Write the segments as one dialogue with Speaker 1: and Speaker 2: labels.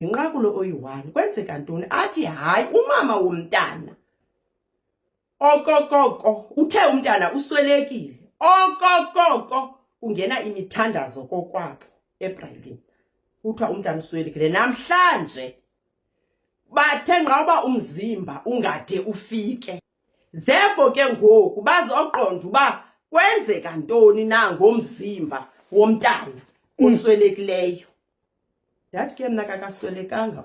Speaker 1: Inqakulo oyi-1 kwenzeka ntoni athi hayi umama womntana okokoko uthe umntana uswelekile okokoko ungena imithandazo kokwabo eBrayilini kuthiwa umntana uswelekile namhlanje bathe nqaba umzimba ungade ufike therefore ke ngoku bazoqonda uba kwenzeka ntoni na ngomzimba womntana oswelekileyo. Ndathi ke mna kakaswelekanga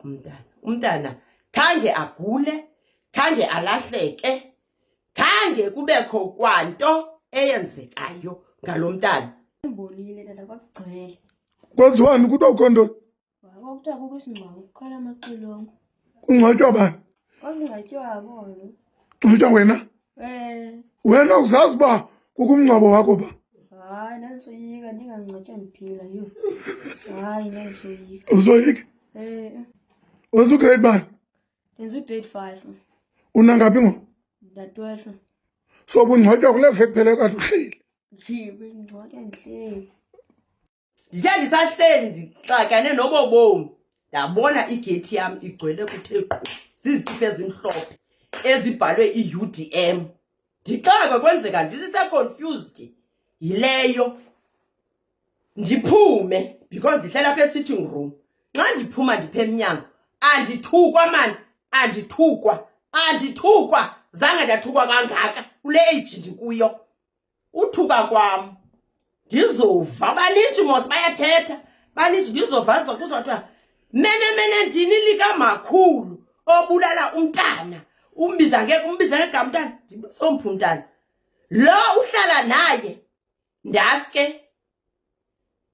Speaker 1: umntana khange agule, khange alahleke, khange kubekho kwanto eyenzekayo ngalo mntana.
Speaker 2: Ngibonile tata kwakugcwele.
Speaker 3: Kwenziwani kuthiwa ukho ntoni?
Speaker 2: Kwakuthiwa kukho isingcwabo kukhala amaxilongo.
Speaker 3: Kungcwatywa bani?
Speaker 2: Kwakungcwatywa bona.
Speaker 3: Kungcwatywa wena? Wena uzazi uba kukho umngcwabo wakho ba?
Speaker 2: Hayi nandisoyika ndingangcwatywa ndiphila yho. Hayi nandisoyika.
Speaker 3: Uzoyika? Wenza ugrade bani?
Speaker 2: Ndenza ugrade 5.
Speaker 3: Unangaphi ngoku?
Speaker 2: Nda-12.
Speaker 3: So ubungcwatywa kule veki phele kade uhleli?
Speaker 2: Bengingcwatywa ndihleli.
Speaker 1: Ndithe ndisahleli ndixakane nobo bomi ndabona igeyithi yam igcwele kuthe qhu zizitifu ezimhlophe ezibhalwe i-UDM. Ndixaka kwenzeka ndisise-confused yileyo ndiphume because ndihlala apha e-sitting room. Xa ndiphuma ndipha emnyango andithukwa mani, andithukwa zange ndathukwa kangaka kule age ndikuyo. Uthuka kwam ndizova baninji mos bayathetha baninji ndizova kuzothiwa mene ndini likamakhulu obulala umntana umbiza ngegama mntana ndisomphu umntana lo uhlala naye. Ndaske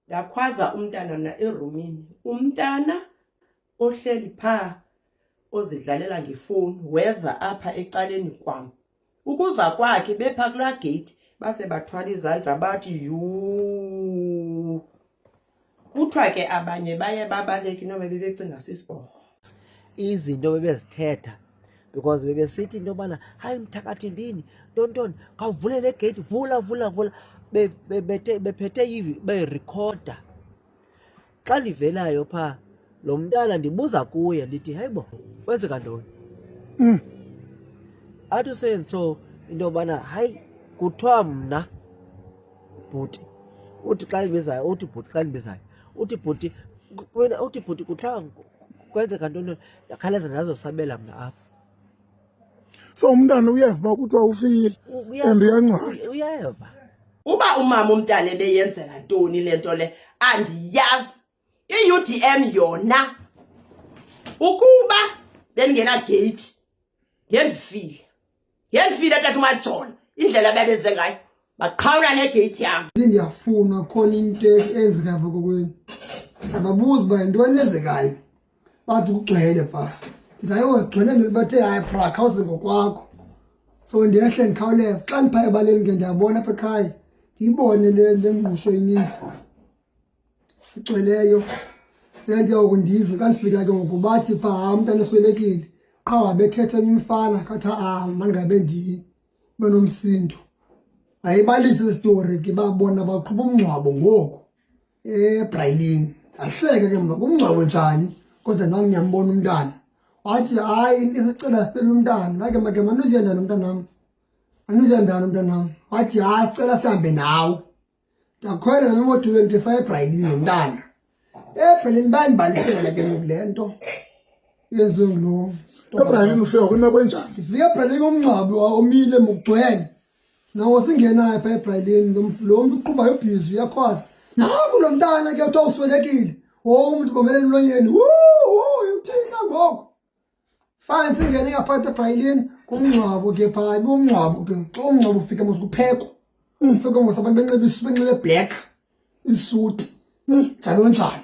Speaker 1: ndakhwaza umntana mna erumini, umntana ohleli phaa ozidlalela ngefowuni weza apha ecaleni kwam. Ukuza kwakhe bepha kulaa gate base bathwala izandla bathi yuu. Kuthiwa ke abanye baye babaleki noba bebecinga sisiborho.
Speaker 4: Izinto bebezithetha because bebesithi into yobana hayi mthakathi ndini ntontoni khawuvule le gate vula bephethe berekhoda. Xa ndivelayo phaa lo mntana ndibuza kuye ndithi hayi bo kwenzeka ntoni? Athi usenso into yobana hayi kuthiwa mna bhuti uthi xa ndibizayo uthi bhuti xa ndibizayo uthi bhuti wena uthi bhuti kuthiwa kwenzeka ntoni? Ndakhawuleza ndazosabela mna apha.
Speaker 3: So umntana uyeva uba kuthiwa ufile and uyangcwatywa.
Speaker 4: Uyeva
Speaker 1: uba umama umntana ebeyenzela ntoni le nto le andiyazi. I-UDM yona ukuba bendingena gate ngendifile tata uMajona indlela babeze ngayo baqhawula negate yam.
Speaker 5: Ndiyafuna khona into enzeka apha kokwenu. Ndababuza uba yintoni eyenzekayo bathi kugcwele phaa. Ndithi hayi gcwele bathe hayi bra khawuze ngokwakho. So ndiyehle ndikhawuleza xa ndiphaya ebaleni ke ndiyabona apha ekhaya ndiyibone le ngqusho ininzi igcweleyo. Le nto yoku ndize xa ndifika ke ngoku bathi phaa umntana oswelekile qha wabethetha umfana kathi mangabe benomsindo. Ayibalise isitori ke babona baqhuba umngcwabo ngoku eBrayilini. Ahleke ke mna kumngcwabo njani kodwa nami ngiyambona umntana. Wathi hayi isicela sicela umntana make manuziyendana umntanam. Anuziyendana umntanam. Wathi hayi sicela sihambe nawe. Ndakhwela nemotweni ndisa eBrayilini umntana. eBrayilini bayandibalisela ke le nto yenziwe ngulo.
Speaker 3: eBrayilini ufika kwimeko enjani?
Speaker 5: Ndifika eBrayilini umngcwabo omile mugcwele. Nawo singenayo apha eBrayilini lo muntu uqhubayo ubhizi uyakhwaza. Naku lo mntana ke uthiwa uswelekile. Umuntu bomelela emlonyeni. Uthina ngoku. Fine singene ngaphakathi eBrayilini kumngcwabo ke phaa umngcwabo ke xa umngcwabo ufika mos kuphekwa. Ufika mos abantu benxibe black isuti njalo njalo.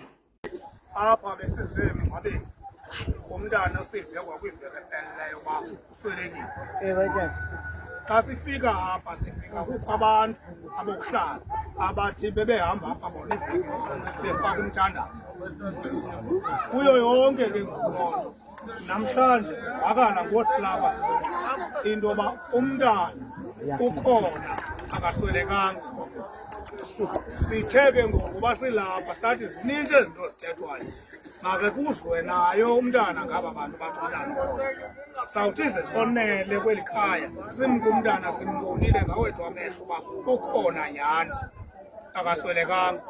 Speaker 6: Apha besizemngcwabeni umntana osive kwakwiveke ephelileyo uba uswelekile. Xa sifika apha sifika kukho abantu abokuhlala abathi bebehamba apha bona iveki befaka umthandazo. Kuyo yonke ke ngoku namhlanje vakala ngosilapha into yoba umntana ukhona akaswelekanga. Sithe ke ngoku uba silapha sathi zininzi ezinto zithethwayo make kuzwe nayo umntana ngaba bantu bathi umntana ukhona. Sawuthi ze sonele kweli khaya simke umntana simbonile ngawethu amehlo uba ukhona nyhani akaswelekanga.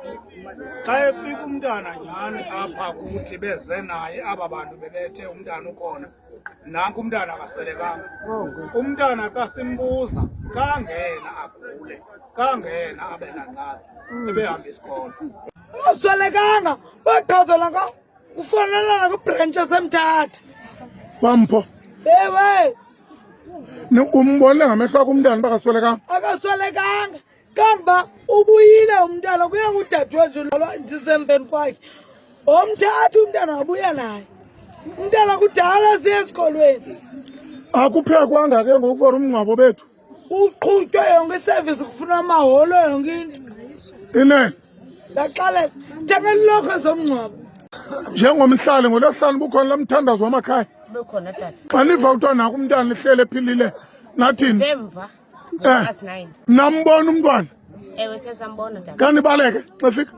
Speaker 6: Xa efika umntana nyhani apha kuthi beze naye aba bantu bebethe umntana ukhona, nanku umntana akaswelekanga. Umntana xa simbuza kangena agule, kangena abe nangxaki, ebehamba isikolo.
Speaker 7: Ungaswelekanga bagqazelanga ufonelana kwibhrentshi esemthatha.
Speaker 3: Bampho.
Speaker 7: Ewe,
Speaker 3: Umbone ngamehlo akho umntana bakaswelekanga.
Speaker 7: akaswelekanga. Kanti ubuyile umntana kuya kudadewethu ndisemveni kwakhe. Omthatha umntana wabuya naye. Umntana kudala siya esikolweni.
Speaker 3: Akuphekwanga ke ngoku for umngcwabo bethu.
Speaker 7: Uqhutywe yonke iservice kufuna amaholo yonke into.
Speaker 3: Inene.
Speaker 7: Ndaxalela njengelokho zomngcwabo.
Speaker 3: Njengomhlali ngolwesihlanu bukhona lamthandazo wamakhaya.
Speaker 8: Bekhona tata.
Speaker 3: Xa niva kuthiwa nakho umntana lihlele ephilile nathini?
Speaker 8: Bemva. Ngo-9.
Speaker 3: Nambona umntwana.
Speaker 8: Ewe sesambona tata.
Speaker 3: Kanibaleke xa fika.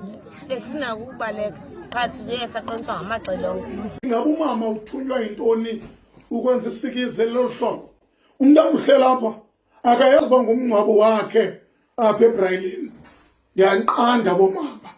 Speaker 8: Besinako ukubaleka. Qha sibuye saqoniswa ngamaxilongo.
Speaker 3: Ngabe umama uthunywa yintoni ukwenza isikizi lolu hlobo? Umntana uhlela apha akayazi uba ngumngcwabo wakhe apha eBrayilini. Ndiyanqanda bomama.